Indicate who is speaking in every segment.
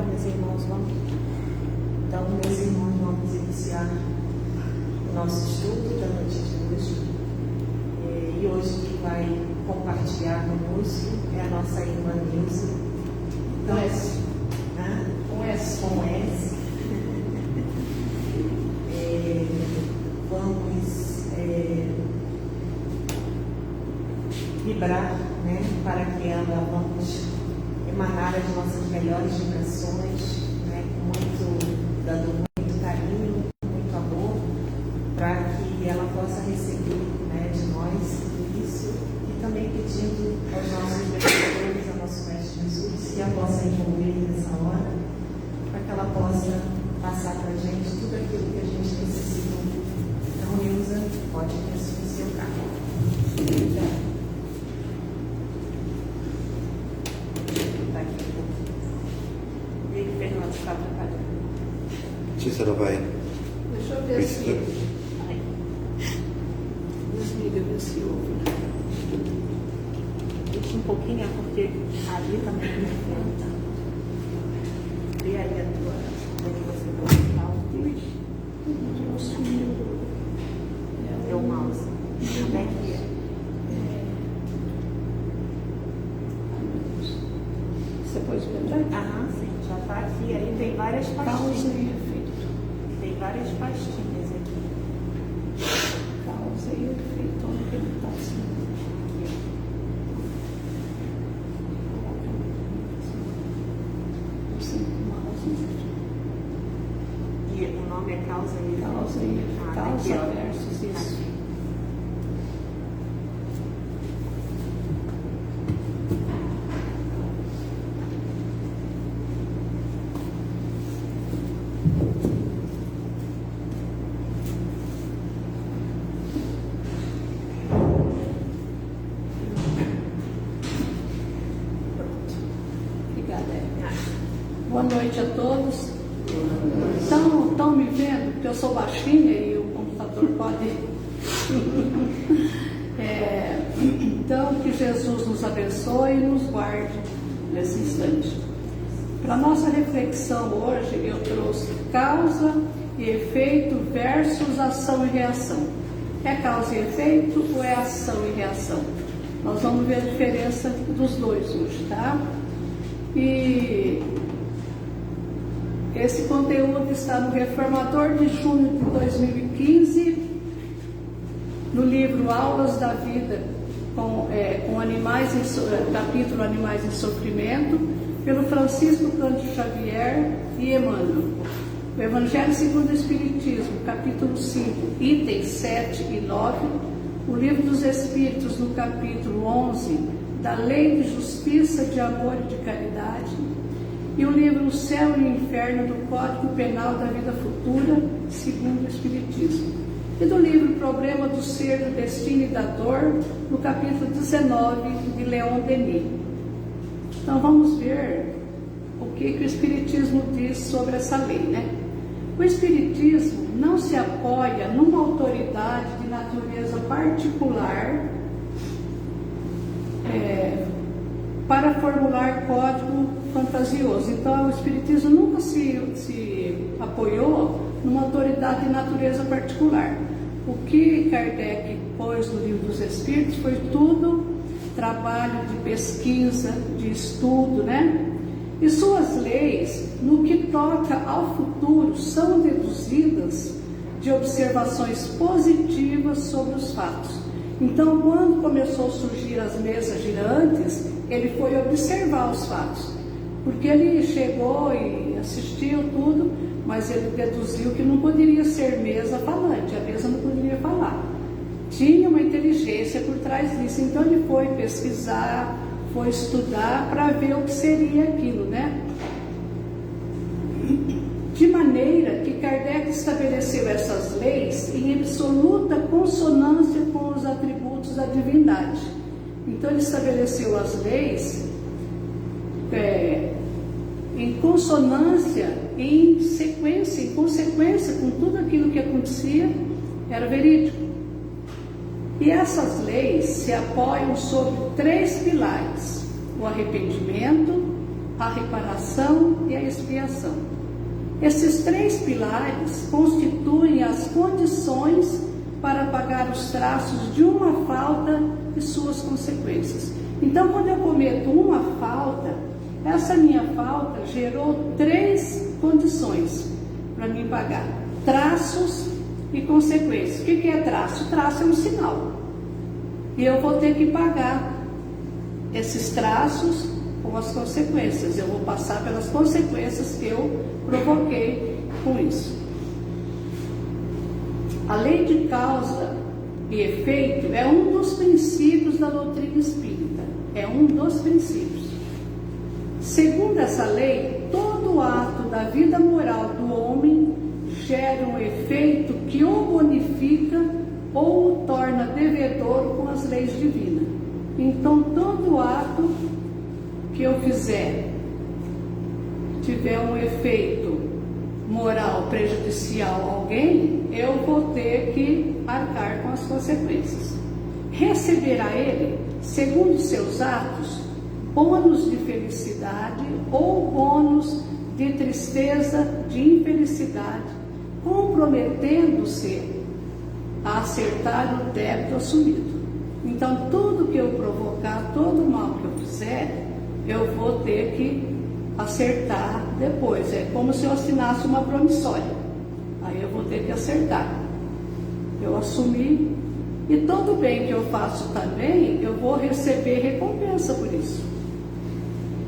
Speaker 1: meus irmãos, então, meus irmãos, vamos iniciar o nosso estudo da noite de hoje. E hoje quem vai compartilhar conosco é a nossa irmã Nilza. Então, com S. Vamos vibrar, né, para que ela vamos emanar as nossas melhores vibrações, né, dando muito carinho, muito amor, para que ela possa receber, né, de nós isso, e também pedindo aos nossos benfeitores, ao nosso Mestre Jesus, que a possa envolver nessa hora, para que ela possa passar para a gente tudo aquilo que a gente necessita. Então, Nilza, pode assumir seu carro. Está preparado.
Speaker 2: Cícero vai.
Speaker 1: Deixa eu ver se. Desliga, ver se ouve. Deixa um pouquinho, porque ali também me enfrenta. Vê aí a tua. Como é que você pode falar o vídeo? É o mouse. Como é que é? Você pode lembrar? Ah, sim. Já está aqui, aí tem várias pastinhas. Causa e efeito. Tem várias pastinhas aqui. Causa e efeito. Onde que ele está assim? E o nome é causa e efeito. Causa e efeito. Causa versus isso.
Speaker 3: Boa noite a todos. Estão me vendo? Porque eu sou baixinha e o computador pode. Então, que Jesus nos abençoe e nos guarde nesse instante. Para a nossa reflexão hoje, eu trouxe causa e efeito versus ação e reação. É causa e efeito ou é ação e reação? Nós vamos ver a diferença dos dois hoje, tá? E esse conteúdo está no Reformador de junho de 2015, no livro Aulas da Vida, com animais capítulo Animais em Sofrimento, pelo Francisco Cândido Xavier e Emmanuel. O Evangelho segundo o Espiritismo, capítulo 5, itens 7 e 9, o Livro dos Espíritos, no capítulo 11, da Lei de Justiça, de Amor e de Caridade, e o livro O Céu e o Inferno, do Código Penal da Vida Futura, segundo o Espiritismo, e do livro Problema do Ser, do Destino e da Dor, no capítulo 19, de Leon Denis. Então vamos ver o que o Espiritismo diz sobre essa lei, né? O Espiritismo não se apoia numa autoridade de natureza particular para formular código fantasioso. Então, o Espiritismo nunca se apoiou numa autoridade de natureza particular. O que Kardec pôs no Livro dos Espíritos foi tudo trabalho de pesquisa, de estudo, né? E suas leis, no que toca ao futuro, são deduzidas de observações positivas sobre os fatos. Então, quando começou a surgir as mesas girantes, ele foi observar os fatos, porque ele chegou e assistiu tudo, mas ele deduziu que não poderia ser mesa falante, a mesa não poderia falar. Tinha uma inteligência por trás disso, então ele foi pesquisar, foi estudar para ver o que seria aquilo, né? De maneira que Kardec estabeleceu essas leis em absoluta consonância com os atributos da divindade. Então ele estabeleceu as leis em consonância, em sequência, em consequência com tudo aquilo que acontecia, era verídico. E essas leis se apoiam sobre 3 pilares: o arrependimento, a reparação e a expiação. Esses 3 pilares constituem as condições para pagar os traços de uma falta e suas consequências. Então, quando eu cometo uma falta, essa minha falta gerou 3 condições para mim pagar: traços e consequências. O que é traço? Traço é um sinal. E eu vou ter que pagar esses traços com as consequências. Eu vou passar pelas consequências que eu provoquei com isso. A lei de causa e efeito é um dos princípios da doutrina espírita. É um dos princípios. Segundo essa lei, todo ato da vida moral do homem gera um efeito que o bonifica ou o torna devedor com as leis divinas. Então, todo ato que eu fizer tiver um efeito moral prejudicial a alguém, eu vou ter que arcar com as consequências. Receberá ele, segundo seus atos, bônus de felicidade ou bônus de tristeza, de infelicidade, comprometendo-se a acertar o débito assumido. Então, tudo que eu provocar, todo o mal que eu fizer, eu vou ter que acertar depois. É como se eu assinasse uma promissória. Aí eu vou ter que acertar. Eu assumi, e todo bem que eu faço também, eu vou receber recompensa por isso.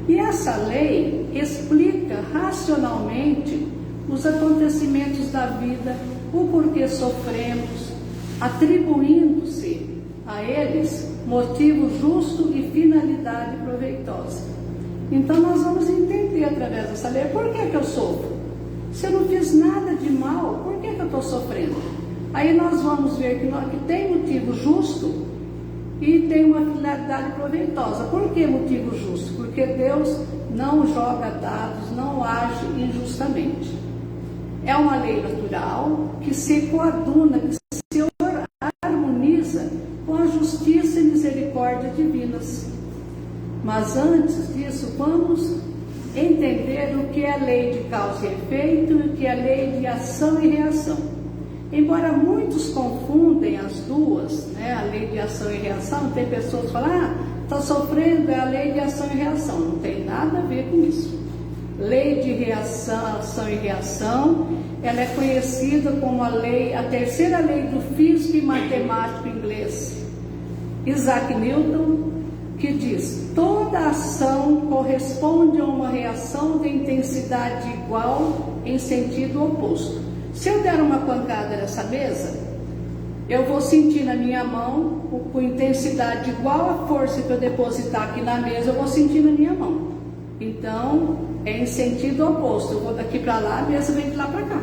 Speaker 3: E essa lei explica racionalmente os acontecimentos da vida, o porquê sofremos, atribuindo-se a eles motivo justo e finalidade proveitosa. Então nós vamos entender através dessa lei por que eu sofro. Se eu não fiz nada de mal, por que eu estou sofrendo? Aí nós vamos ver que tem motivo justo e tem uma finalidade proveitosa. Por que motivo justo? Porque Deus não joga dados, não age injustamente. É uma lei natural que se coaduna, que se harmoniza com a justiça e misericórdia divinas. Mas antes disso, vamos entender o que é a lei de causa e efeito e o que é a lei de ação e reação. Embora muitos confundem as duas, né, a lei de ação e reação, tem pessoas que falam, está sofrendo, é a lei de ação e reação. Não tem nada a ver com isso. Lei de reação, ação e reação, ela é conhecida como a terceira lei do físico e matemático inglês, Isaac Newton, que diz: toda ação corresponde a uma reação de intensidade igual em sentido oposto. Se eu der uma pancada nessa mesa, eu vou sentir na minha mão, com intensidade igual à força que eu depositar aqui na mesa, eu vou sentir na minha mão. Então, é em sentido oposto. Eu vou daqui para lá, a mesa vem de lá para cá.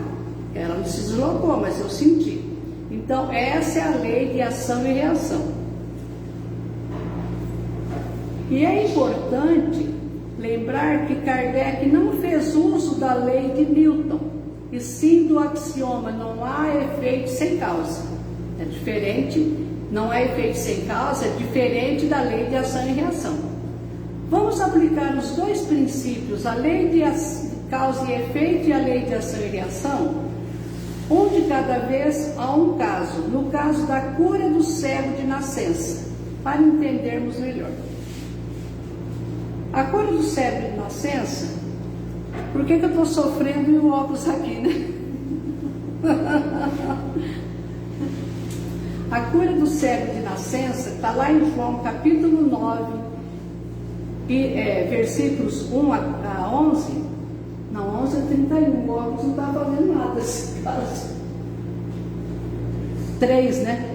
Speaker 3: Ela não se deslocou, mas eu senti. Então, essa é a lei de ação e reação. E é importante lembrar que Kardec não fez uso da lei de Newton, e sim do axioma: não há efeito sem causa. É diferente, não há efeito sem causa, é diferente da lei de ação e reação. Vamos aplicar os dois princípios, a lei de causa e efeito e a lei de ação e reação, um de cada vez a um caso, no caso da cura do cego de nascença, para entendermos melhor. A cura do cego de nascença, por que eu estou sofrendo e o óculos aqui, né? A cura do cego de nascença está lá em João capítulo 9, versículos 1 a 11. Não, 11 a 31, o óculos não está fazendo nada nesse caso. 3, né?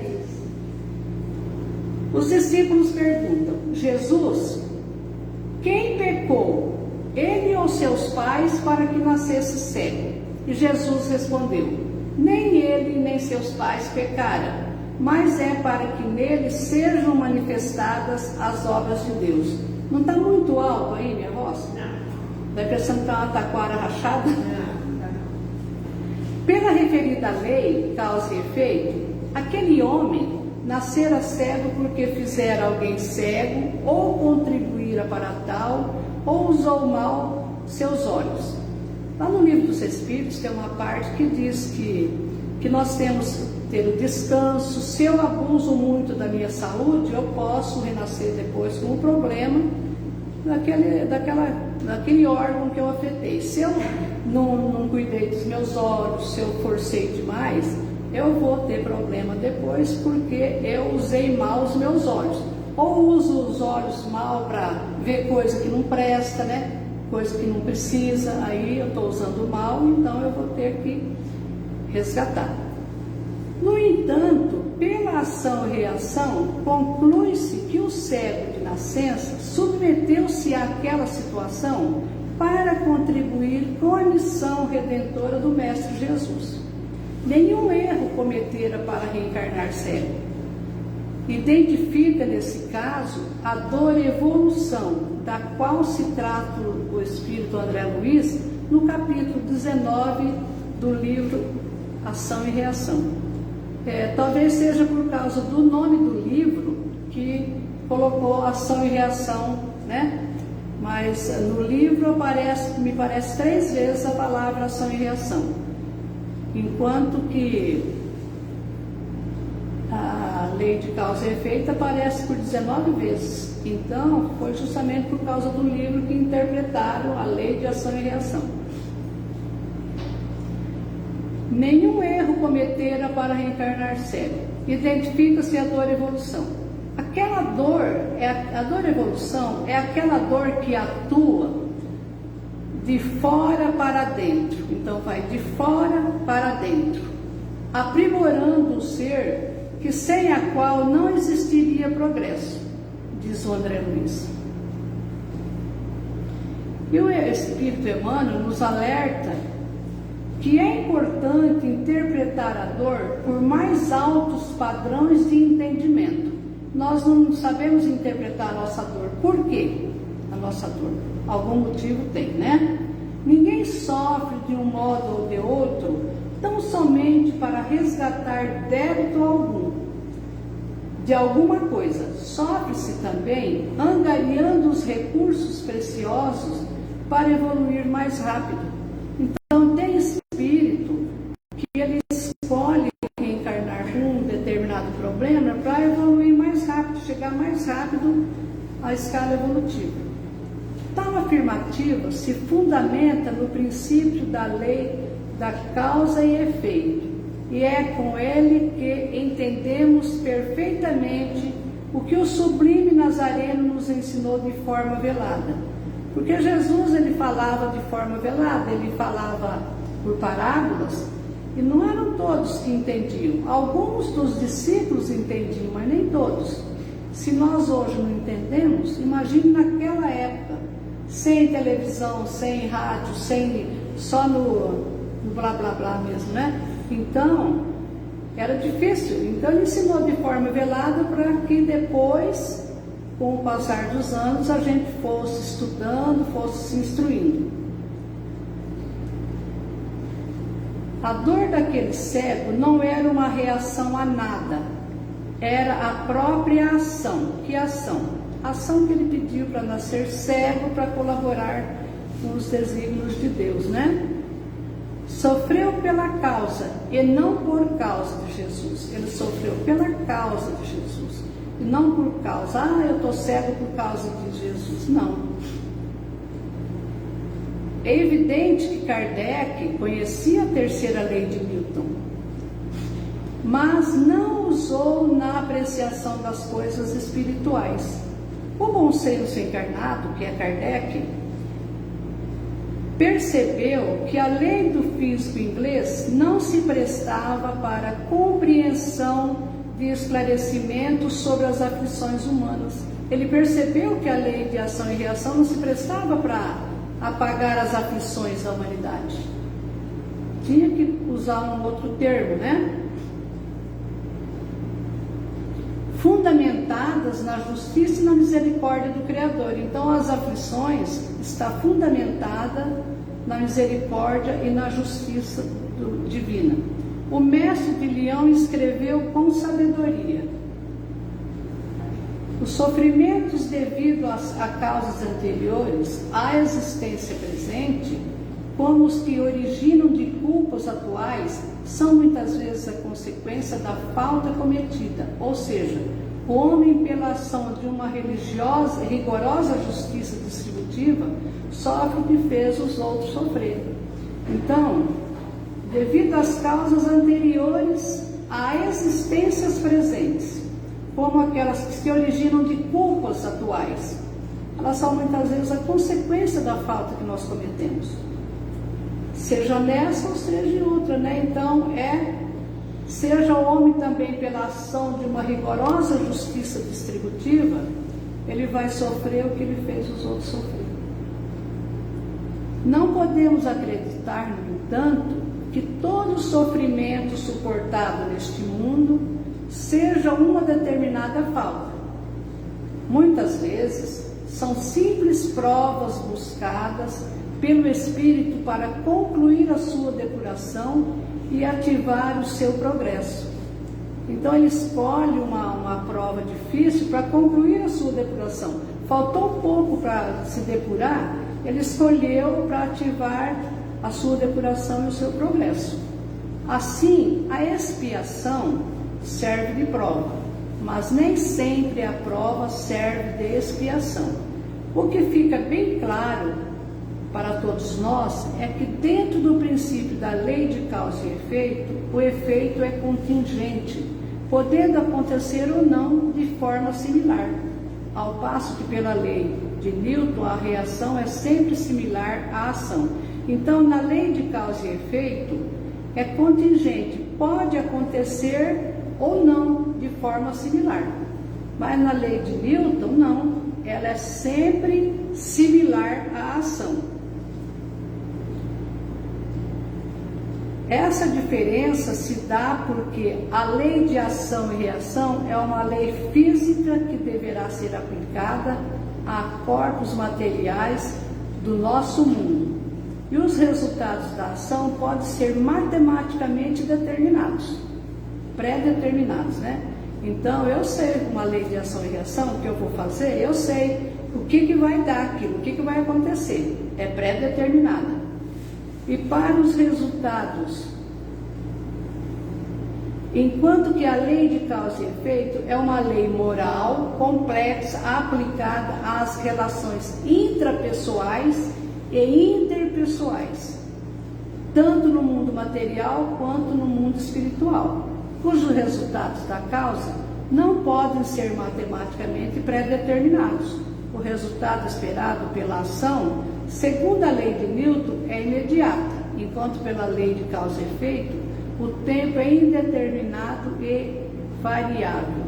Speaker 3: Os discípulos perguntam: Jesus, quem pecou, ele ou seus pais, para que nascesse cego? E Jesus respondeu: nem ele nem seus pais pecaram, mas é para que nele sejam manifestadas as obras de Deus. Não está muito alto aí, minha voz? Não. Está pensando que está uma taquara rachada? Não. Pela referida lei, causa e efeito, aquele homem nascera cego porque fizera alguém cego, ou contribuíra para tal, ou usou mal seus olhos. Lá no Livro dos Espíritos tem uma parte que diz que nós temos que ter o descanso. Se eu abuso muito da minha saúde, eu posso renascer depois com um problema daquele órgão que eu afetei. Se eu não cuidei dos meus olhos, se eu forcei demais, eu vou ter problema depois porque eu usei mal os meus olhos. Ou uso os olhos mal para ver coisa que não presta, né? Coisa que não precisa, aí eu estou usando mal, então eu vou ter que resgatar. No entanto, pela ação e reação, conclui-se que o cego de nascença submeteu-se àquela situação para contribuir com a missão redentora do Mestre Jesus. Nenhum erro cometera para reencarnar cego. Identifica, nesse caso, a dor e evolução, da qual se trata o Espírito André Luiz, no capítulo 19 do livro Ação e Reação. Talvez seja por causa do nome do livro que colocou Ação e Reação, né? Mas no livro me parece 3 vezes a palavra ação e reação, enquanto que a lei de causa e efeito aparece por 19 vezes. Então, foi justamente por causa do livro que interpretaram a lei de ação e reação. Nenhum erro cometera para reencarnar cego. Identifica-se a dor e evolução. Aquela dor, a dor e evolução é aquela dor que atua de fora para dentro. Então, vai de fora para dentro, aprimorando o ser que sem a qual não existiria progresso, diz o André Luiz. E o Espírito Emmanuel nos alerta que é importante interpretar a dor por mais altos padrões de entendimento. Nós não sabemos interpretar a nossa dor. Por quê? A nossa dor. Algum motivo tem, né? Ninguém sofre de um modo ou de outro tão somente para resgatar débito algum de alguma coisa. Sofre-se também angariando os recursos preciosos para evoluir mais rápido. Então, tem espírito que ele escolhe reencarnar com um determinado problema para evoluir mais rápido, chegar mais rápido à escala evolutiva. Tal afirmativa se fundamenta no princípio da lei da causa e efeito, e é com ele que entendemos perfeitamente o que o sublime Nazareno nos ensinou de forma velada. Porque Jesus, ele falava de forma velada, ele falava por parábolas, e não eram todos que entendiam. Alguns dos discípulos entendiam, mas nem todos. Se nós hoje não entendemos, imagine naquela época, sem televisão, sem rádio, só no blá blá blá mesmo, né? Então, era difícil. Então, ele ensinou de forma velada para que depois, com o passar dos anos, a gente fosse estudando, fosse se instruindo. A dor daquele cego não era uma reação a nada, era a própria ação. Que ação? A ação que ele pediu para nascer cego, para colaborar com os desígnios de Deus, né? Sofreu pela causa e não por causa de Jesus. Ele sofreu pela causa de Jesus e não por causa, eu estou cego por causa de Jesus. Não. É evidente que Kardec conhecia a terceira lei de Newton, mas não usou na apreciação das coisas espirituais. O bom senso encarnado, que é Kardec, percebeu que a lei do físico inglês não se prestava para compreensão de esclarecimento sobre as aflições humanas. Ele percebeu que a lei de ação e reação não se prestava para apagar as aflições da humanidade. Tinha que usar um outro termo, né? Fundamentadas na justiça e na misericórdia do Criador. Então, as aflições está fundamentada na misericórdia e na justiça divina. O mestre de Leão escreveu com sabedoria: Os sofrimentos devido a causas anteriores à existência presente, como os que originam de culpas atuais, são muitas vezes a consequência da falta cometida, ou seja, o homem, pela ação de uma rigorosa justiça distributiva, sofre o que fez os outros sofrerem. Então, devido às causas anteriores a existências presentes, como aquelas que se originam de culpas atuais, elas são muitas vezes a consequência da falta que nós cometemos, seja nessa ou seja em outra, né? Então, seja o homem também pela ação de uma rigorosa justiça distributiva, ele vai sofrer o que ele fez os outros sofrer. Não podemos acreditar, no entanto, que todo sofrimento suportado neste mundo seja uma determinada falta. Muitas vezes são simples provas buscadas pelo Espírito para concluir a sua depuração e ativar o seu progresso. Então ele escolhe uma prova difícil para concluir a sua depuração. Faltou um pouco para se depurar, ele escolheu para ativar a sua depuração e o seu progresso. Assim, a expiação serve de prova, mas nem sempre a prova serve de expiação. O que fica bem claro para todos nós é que dentro do princípio da lei de causa e efeito, o efeito é contingente, podendo acontecer ou não de forma similar, ao passo que pela lei de Newton a reação é sempre similar à ação. Então, na lei de causa e efeito, é contingente, pode acontecer ou não de forma similar, mas na lei de Newton não, ela é sempre similar à ação. Essa diferença se dá porque a lei de ação e reação é uma lei física que deverá ser aplicada a corpos materiais do nosso mundo. E os resultados da ação podem ser matematicamente determinados, pré-determinados, né? Então, eu sei uma lei de ação e reação, o que eu vou fazer, eu sei o que vai dar aquilo, o que vai acontecer, é pré-determinada. E para os resultados, enquanto que a lei de causa e efeito é uma lei moral, complexa, aplicada às relações intrapessoais e interpessoais, tanto no mundo material quanto no mundo espiritual, cujos resultados da causa não podem ser matematicamente pré-determinados. O resultado esperado pela ação, segundo a lei de Newton, é imediata, enquanto pela lei de causa e efeito, o tempo é indeterminado e variável.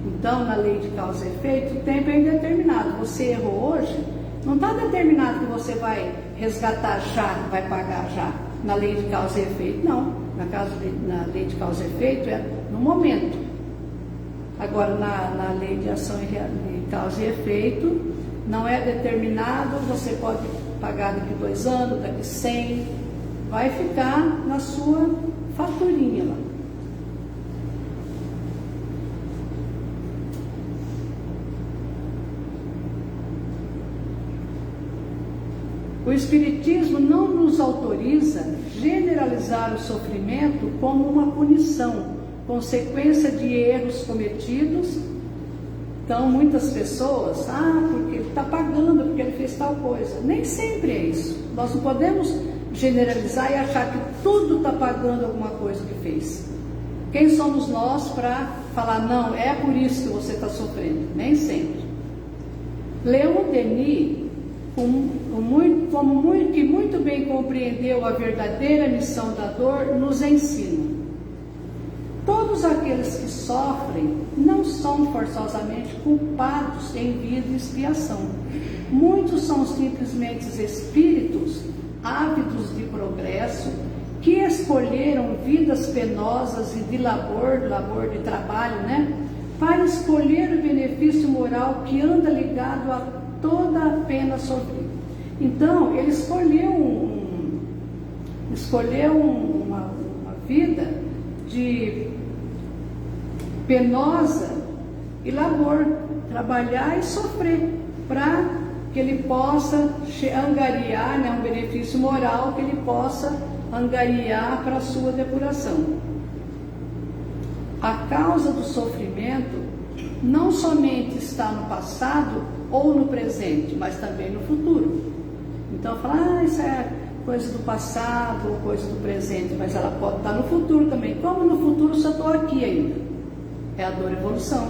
Speaker 3: Então, na lei de causa e efeito, o tempo é indeterminado. Você errou hoje, não está determinado que você vai resgatar já, vai pagar já. Na lei de causa e efeito, não. Na lei de causa e efeito é no momento. Agora, na lei de ação e de causa e efeito, não é determinado, você pode pagar daqui 2 anos, daqui 100, vai ficar na sua faturinha lá. O Espiritismo não nos autoriza generalizar o sofrimento como uma punição, consequência de erros cometidos. Então, muitas pessoas, porque ele está pagando, porque ele fez tal coisa. Nem sempre é isso. Nós não podemos generalizar e achar que tudo está pagando alguma coisa que fez. Quem somos nós para falar, não, é por isso que você está sofrendo? Nem sempre. Leon Denis, que muito bem compreendeu a verdadeira missão da dor, nos ensina: todos aqueles que sofrem não são forçosamente culpados em vida de expiação. Muitos são simplesmente espíritos ávidos de progresso, que escolheram vidas penosas e de labor de trabalho, né? Para escolher o benefício moral que anda ligado a toda a pena sofrida. Então, ele escolheu uma vida de penosa e labor, trabalhar e sofrer para que ele possa angariar, né, um benefício moral, que ele possa angariar para a sua depuração. A causa do sofrimento não somente está no passado ou no presente, mas também no futuro. Então fala, isso é coisa do passado ou coisa do presente, mas ela pode estar no futuro também. Como no futuro só estou aqui ainda? É a dor evolução.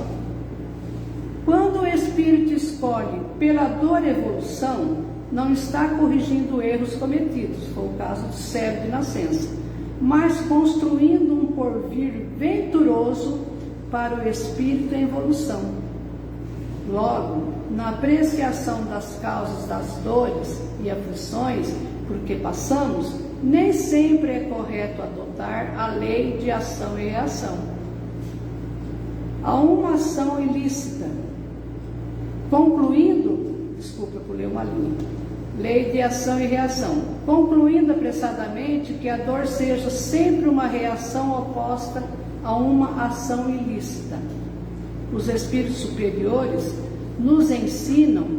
Speaker 3: Quando o espírito escolhe pela dor evolução, não está corrigindo erros cometidos, foi o caso do cego de nascença, mas construindo um porvir venturoso para o espírito em evolução. Logo, na apreciação das causas das dores e aflições por que passamos, nem sempre é correto adotar a lei de ação e reação. Há uma ação ilícita, concluindo, desculpa, eu pulei uma linha, lei de ação e reação, concluindo apressadamente que a dor seja sempre uma reação oposta a uma ação ilícita. Os espíritos superiores nos ensinam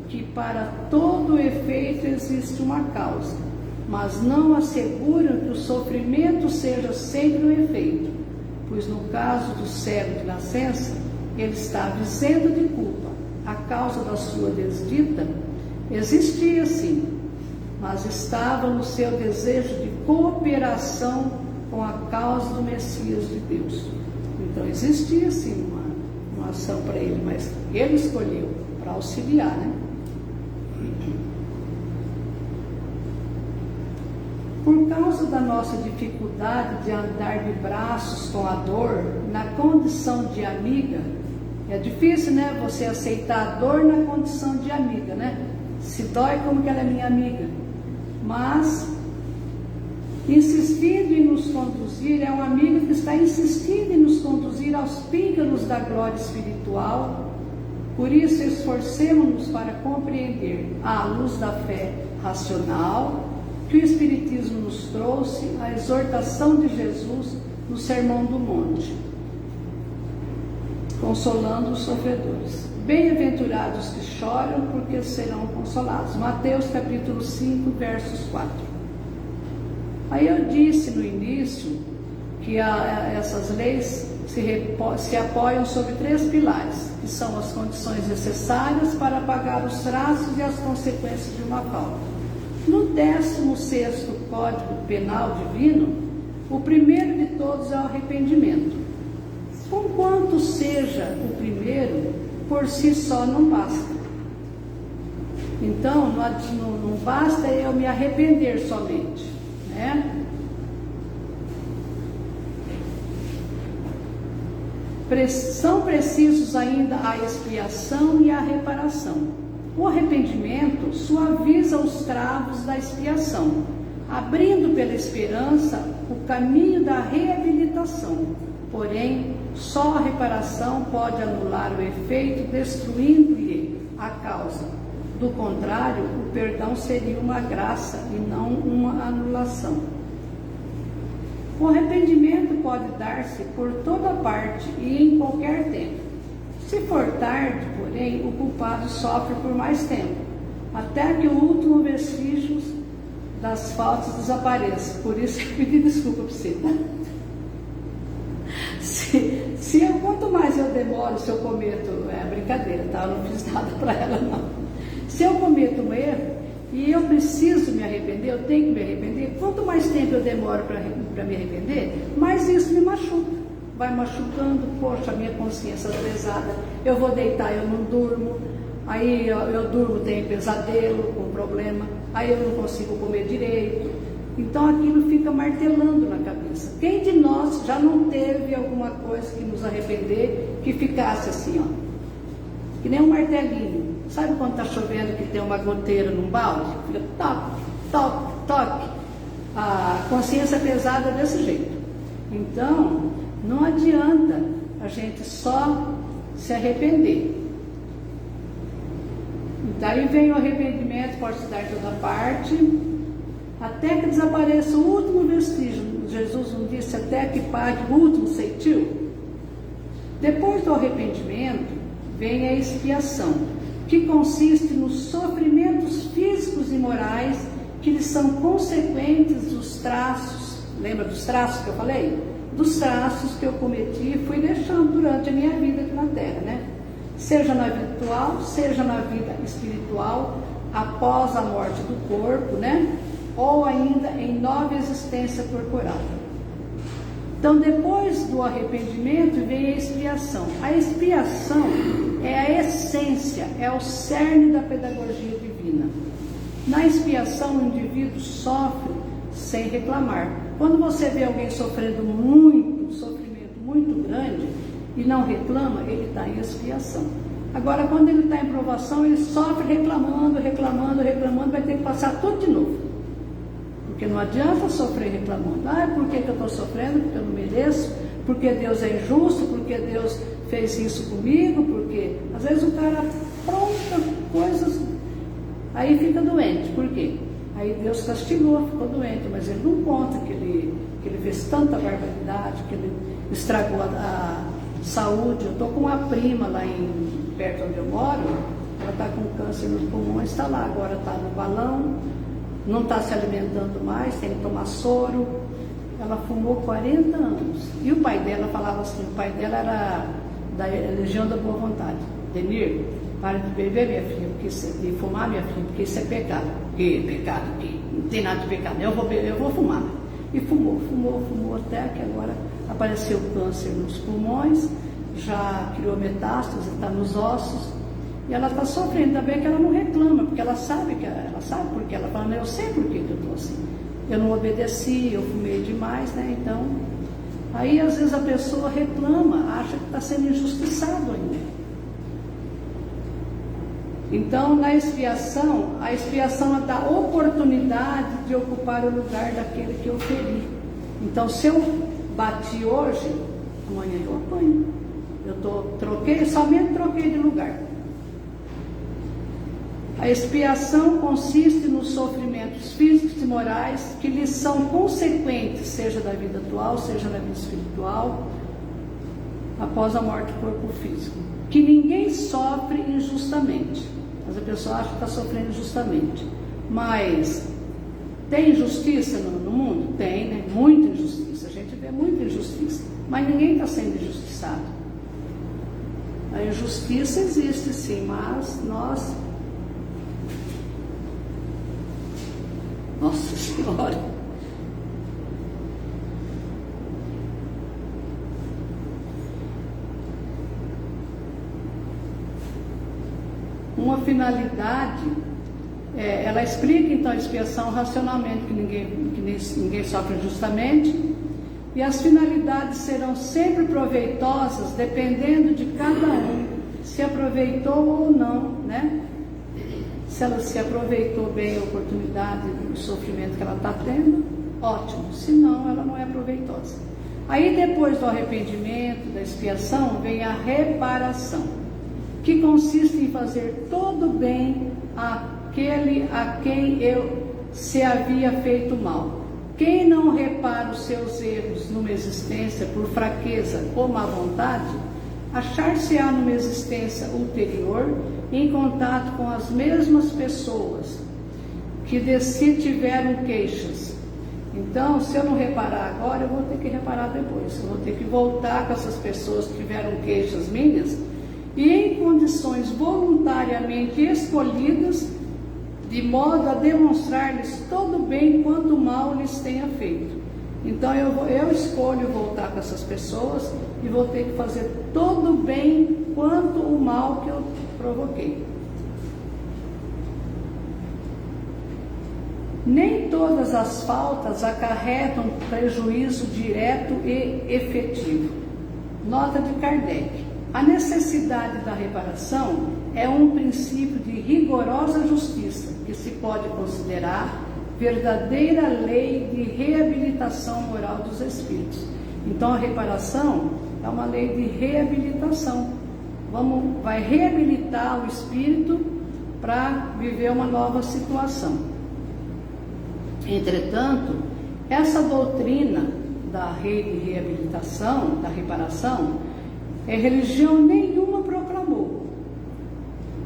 Speaker 3: que para todo efeito existe uma causa, mas não asseguram que o sofrimento seja sempre um efeito, pois no caso do cego de nascença, ele estava isento de culpa. A causa da sua desdita existia sim, mas estava no seu desejo de cooperação com a causa do Messias de Deus. Então existia sim uma ação para ele, mas ele escolheu para auxiliar, né? Por causa da nossa dificuldade de andar de braços com a dor, na condição de amiga, é difícil, né? Você aceitar a dor na condição de amiga, né? Se dói, como que ela é minha amiga? Mas, insistindo em nos conduzir, é uma amiga que está insistindo em nos conduzir aos píncaros da glória espiritual. Por isso, esforcemos-nos para compreender, à luz da fé racional, que o Espiritismo nos trouxe, a exortação de Jesus no Sermão do Monte, consolando os sofredores. Bem-aventurados que choram, porque serão consolados. Mateus capítulo 5, versos 4. Aí eu disse no início que essas leis se apoiam sobre 3 pilares, que são as condições necessárias para pagar os traços e as consequências de uma falta. No 16º Código Penal Divino, o primeiro de todos é o arrependimento. Conquanto seja o primeiro, por si só não basta. Então, não basta eu me arrepender somente, né? São precisos ainda a expiação e a reparação. O arrependimento suaviza os travos da expiação, abrindo pela esperança o caminho da reabilitação. Porém, só a reparação pode anular o efeito, destruindo-lhe a causa. Do contrário, o perdão seria uma graça e não uma anulação. O arrependimento pode dar-se por toda parte e em qualquer tempo. Se for tarde, porém, o culpado sofre por mais tempo, até que o último vestígio das faltas desapareça. Por isso eu pedi desculpa para você, tá? Quanto mais eu demoro, se eu cometo, brincadeira, tá? Eu não fiz nada para ela, não. Se eu cometo um erro e eu preciso me arrepender, eu tenho que me arrepender, quanto mais tempo eu demoro para me arrepender, mais isso me machuca. Vai machucando, poxa, a minha consciência pesada, eu vou deitar, eu não durmo, aí eu durmo, tenho pesadelo, com problema, aí eu não consigo comer direito. Então aquilo fica martelando na cabeça. Quem de nós já não teve alguma coisa que nos arrepender, que ficasse assim, ó, que nem um martelinho? Sabe quando está chovendo que tem uma goteira num balde? Fica toque, toque, toque. A consciência pesada é desse jeito. Então, não adianta a gente só se arrepender. Daí vem o arrependimento, pode se dar em toda parte, até que desapareça o último vestígio. Jesus não disse até que pague o último ceitil? Depois do arrependimento, vem a expiação, que consiste nos sofrimentos físicos e morais que lhes são consequentes dos traços. Lembra dos traços que eu falei? Dos traços que eu cometi e fui deixando durante a minha vida aqui na Terra, né? Seja na vida atual, seja na vida espiritual, após a morte do corpo, né? Ou ainda em nova existência corporal. Então, depois do arrependimento vem a expiação. A expiação é a essência, é o cerne da pedagogia divina. Na expiação, o indivíduo sofre sem reclamar. Quando você vê alguém sofrendo um sofrimento muito grande e não reclama, ele está em expiação. Agora, quando ele está em provação, ele sofre reclamando, vai ter que passar tudo de novo. Porque não adianta sofrer reclamando. Por que eu estou sofrendo? Porque eu não mereço, porque Deus é injusto, porque Deus fez isso comigo, porque às vezes o cara apronta coisas, aí fica doente. Por quê? Aí Deus castigou, ficou doente, mas ele não conta que ele fez tanta barbaridade, que ele estragou a saúde. Eu estou com uma prima lá perto onde eu moro, ela está com câncer nos pulmões, está lá, agora está no balão, não está se alimentando mais, tem que tomar soro. Ela fumou 40 anos. E o pai dela falava assim, o pai dela era da Legião da Boa Vontade. Denir, para de beber, minha filha, de fumar, minha filha, porque isso é pecado. Que pecado? Que não tem nada de pecado. Eu vou beber, eu vou fumar. E fumou até que agora apareceu câncer nos pulmões, já criou metástase, está nos ossos. E ela está sofrendo, ainda bem que ela não reclama, porque ela sabe porque ela fala, eu sei por que eu estou assim. Eu não obedeci, eu fumei demais, né? Então, aí às vezes a pessoa reclama, acha que está sendo injustiçado ainda. Então, na expiação, a expiação dá oportunidade de ocupar o lugar daquele que eu feri. Então, se eu bati hoje, amanhã eu apanho. Somente troquei de lugar. A expiação consiste nos sofrimentos físicos e morais que lhes são consequentes, seja da vida atual, seja da vida espiritual, após a morte do corpo físico. Que ninguém sofre injustamente. Mas a pessoa acha que está sofrendo injustamente. Mas tem injustiça no mundo? Tem, né? Muita injustiça. A gente vê muita injustiça. Mas ninguém está sendo injustiçado. A injustiça existe sim, mas nós... Nossa Senhora! Uma finalidade, ela explica então a expiação racionalmente, que ninguém sofre injustamente, e as finalidades serão sempre proveitosas, dependendo de cada um, se aproveitou ou não, né? Se ela se aproveitou bem a oportunidade do sofrimento que ela está tendo, ótimo, se não, ela não é proveitosa. Aí depois do arrependimento, da expiação, vem a reparação, que consiste em fazer todo o bem àquele a quem se havia feito mal. Quem não repara os seus erros numa existência por fraqueza ou má vontade, achar-se-á numa existência ulterior em contato com as mesmas pessoas que de si tiveram queixas. Então, se eu não reparar agora, eu vou ter que reparar depois. Eu vou ter que voltar com essas pessoas que tiveram queixas minhas e em condições voluntariamente escolhidas, de modo a demonstrar-lhes todo o bem quanto o mal lhes tenha feito. Então eu escolho voltar com essas pessoas e vou ter que fazer todo o bem quanto o mal que eu provoquei. Nem todas as faltas acarretam prejuízo direto e efetivo. Nota de Kardec: a necessidade da reparação é um princípio de rigorosa justiça, que se pode considerar verdadeira lei de reabilitação moral dos espíritos. Então a reparação é uma lei de reabilitação. Vai reabilitar o espírito para viver uma nova situação. Entretanto, essa doutrina da reabilitação, da reparação, religião nenhuma proclamou.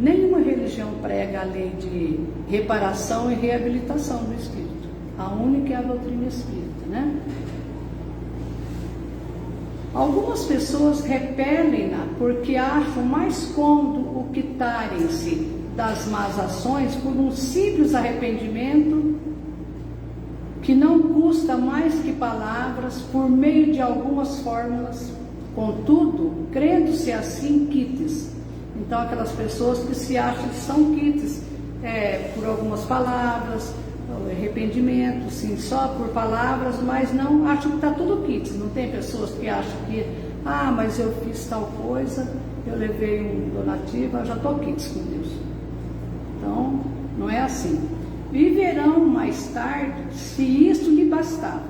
Speaker 3: Nenhuma religião prega a lei de reparação e reabilitação do espírito. A única é a doutrina espírita, né? Algumas pessoas repelem-na porque acham mais cômodo o quitarem-se das más ações por um simples arrependimento que não custa mais que palavras, por meio de algumas fórmulas. Contudo, crendo-se assim quites. Então, aquelas pessoas que se acham que são quites por algumas palavras, arrependimento, sim, só por palavras, mas não acham que está tudo quites. Não tem pessoas que acham que, mas eu fiz tal coisa, eu levei um donativo, eu já estou quites com Deus. Então, não é assim. Viverão mais tarde, se isto lhe bastava.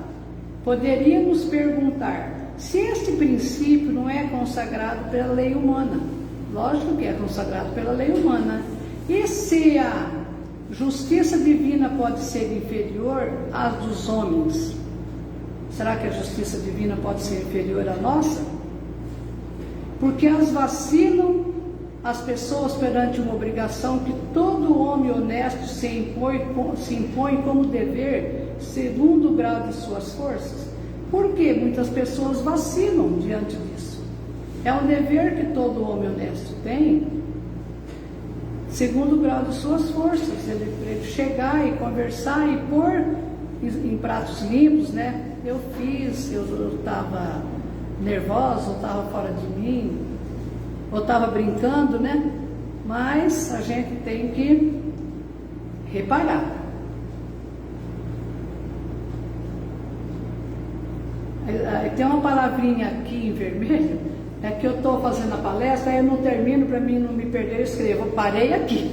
Speaker 3: Poderíamos perguntar se este princípio não é consagrado pela lei humana. Lógico que é consagrado pela lei humana. E se a justiça divina pode ser inferior à dos homens? Será que a justiça divina pode ser inferior à nossa? Porque as vacilam as pessoas perante uma obrigação que todo homem honesto se impõe como dever, segundo o grau de suas forças. Por que muitas pessoas vacilam diante disso? É um dever que todo homem honesto tem, segundo o grau de suas forças, ele chegar e conversar e pôr em pratos limpos, né? Eu estava nervosa, ou estava fora de mim, ou estava brincando, né? Mas a gente tem que reparar. Tem uma palavrinha aqui em vermelho, é que eu estou fazendo a palestra, aí eu não termino, para mim não me perder, eu escrevo, parei aqui.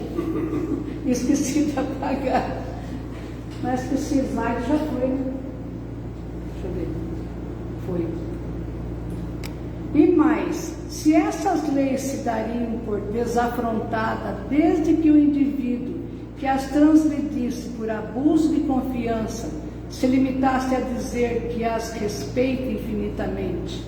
Speaker 3: Esqueci de apagar. Mas que esse slide já foi, né? Deixa eu ver. Foi. E mais, se essas leis se dariam por desafrontada desde que o indivíduo que as transgredisse por abuso de confiança se limitasse a dizer que as respeita infinitamente,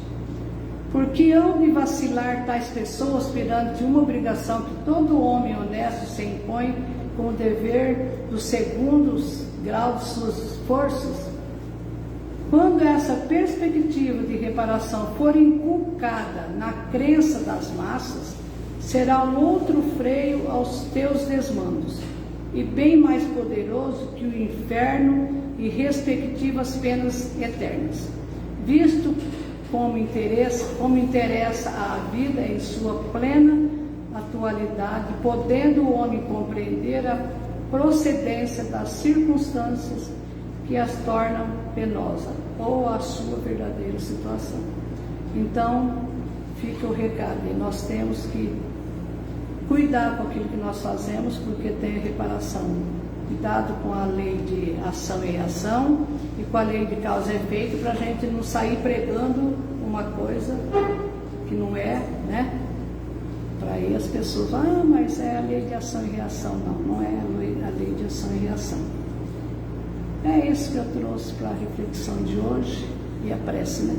Speaker 3: por que hão de vacilar tais pessoas perante uma obrigação que todo homem honesto se impõe como dever dos segundos graus de suas forças? Quando essa perspectiva de reparação for inculcada na crença das massas, será um outro freio aos teus desmandos, e bem mais poderoso que o inferno e respectivas penas eternas, visto como interessa a vida em sua plena atualidade, podendo o homem compreender a procedência das circunstâncias que as tornam penosa ou a sua verdadeira situação. Então, fica o recado, e nós temos que cuidar com aquilo que nós fazemos, porque tem a reparação. Cuidado com a lei de ação e reação e com a lei de causa e efeito, para a gente não sair pregando uma coisa que não é, né? Para aí as pessoas, mas é a lei de ação e reação. Não, não é a lei de ação e reação. É isso que eu trouxe para a reflexão de hoje e a prece, né?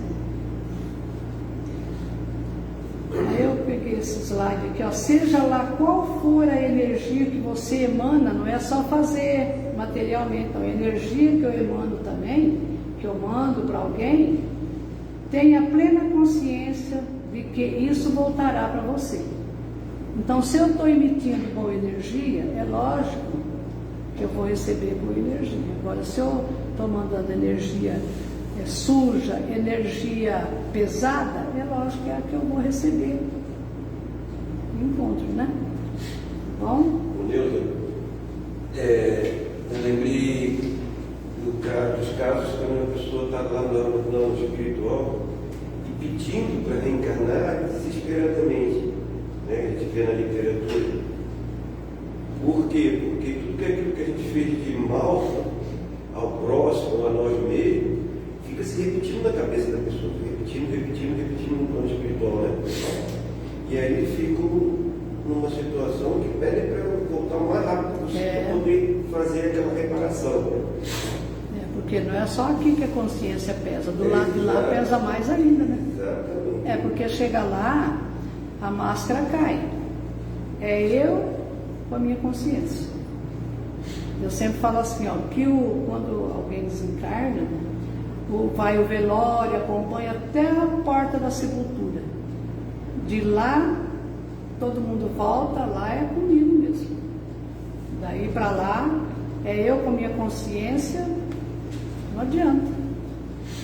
Speaker 3: Aí eu peguei esse slide aqui, ó. Seja lá qual for a energia que você emana, não é só fazer materialmente, não. A energia que eu emano também, que eu mando para alguém, tenha plena consciência de que isso voltará para você. Então, se eu estou emitindo boa energia, é lógico que eu vou receber boa energia. Agora, se eu estou mandando energia suja, energia pesada, é lógico que é a que eu vou receber. Encontro, né? Bom?
Speaker 4: Neuza, eu lembrei dos casos quando a pessoa está lá no plano espiritual e pedindo para reencarnar desesperadamente, né? A gente vê na literatura. Por quê? Porque tudo aquilo que a gente fez de mal ao próximo, a nós mesmos, fica se repetindo na cabeça da pessoa, repetindo no plano espiritual, né? E aí ficam numa situação que pede para voltar o mais rápido possível para poder fazer aquela reparação, né?
Speaker 3: Porque não é só aqui que a consciência pesa, do lado de lá pesa mais ainda, né?
Speaker 4: Exatamente.
Speaker 3: Porque chega lá, a máscara cai. É eu com a minha consciência. Eu sempre falo assim, ó, que quando alguém desencarna, vai o velório, acompanha até a porta da sepultura. De lá, todo mundo volta, lá é comigo mesmo. Daí para lá, é eu com a minha consciência, não adianta.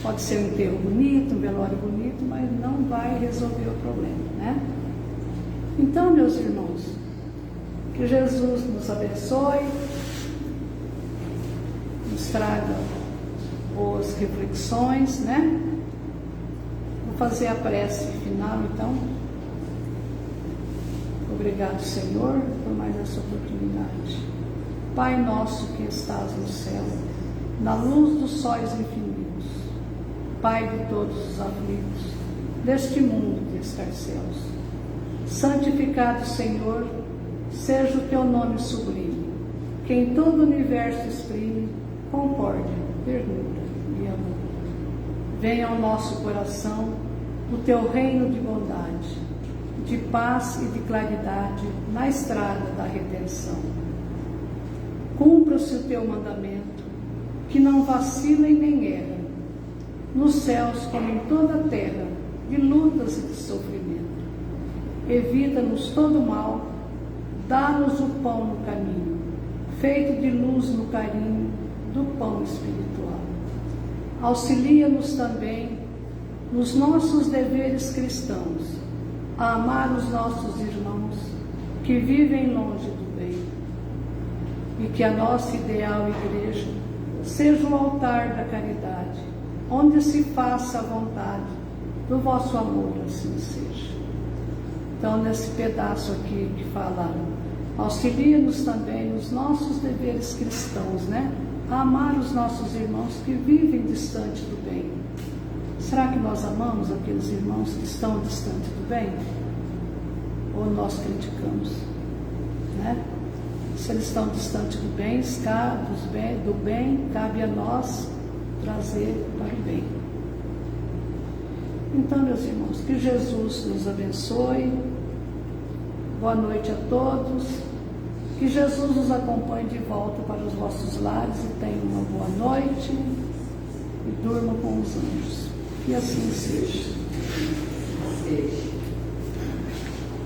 Speaker 3: Pode ser um enterro bonito, um velório bonito, mas não vai resolver o problema, né? Então, meus irmãos, que Jesus nos abençoe, nos traga boas reflexões, né? Vou fazer a prece final, então. Obrigado, Senhor, por mais essa oportunidade. Pai nosso que estás no céu, na luz dos sóis infinitos, Pai de todos os aflitos, deste mundo de escarcéus, santificado, Senhor, seja o teu nome sublime, que em todo o universo exprime concórdia, ternura e amor. Venha ao nosso coração o teu reino de bondade, de paz e de claridade na estrada da redenção. Cumpra-se o teu mandamento, que não vacila e nem erra, nos céus como em toda a terra, de lutas e de sofrimento. Evita-nos todo mal, dá-nos o pão no caminho, feito de luz no carinho do pão espiritual. Auxilia-nos também nos nossos deveres cristãos, a amar os nossos irmãos que vivem longe do bem, e que a nossa ideal igreja seja o altar da caridade, onde se faça a vontade do vosso amor, assim seja. Então, nesse pedaço aqui que fala, auxilia-nos também nos nossos deveres cristãos, né? A amar os nossos irmãos que vivem distante do bem. Será que nós amamos aqueles irmãos que estão distantes do bem? Ou nós criticamos, né? Se eles estão distantes do bem, cabe a nós trazer para o bem. Então, meus irmãos, que Jesus nos abençoe. Boa noite a todos. Que Jesus nos acompanhe de volta para os vossos lares e tenham uma boa noite e durmam com os anjos. Que assim seja.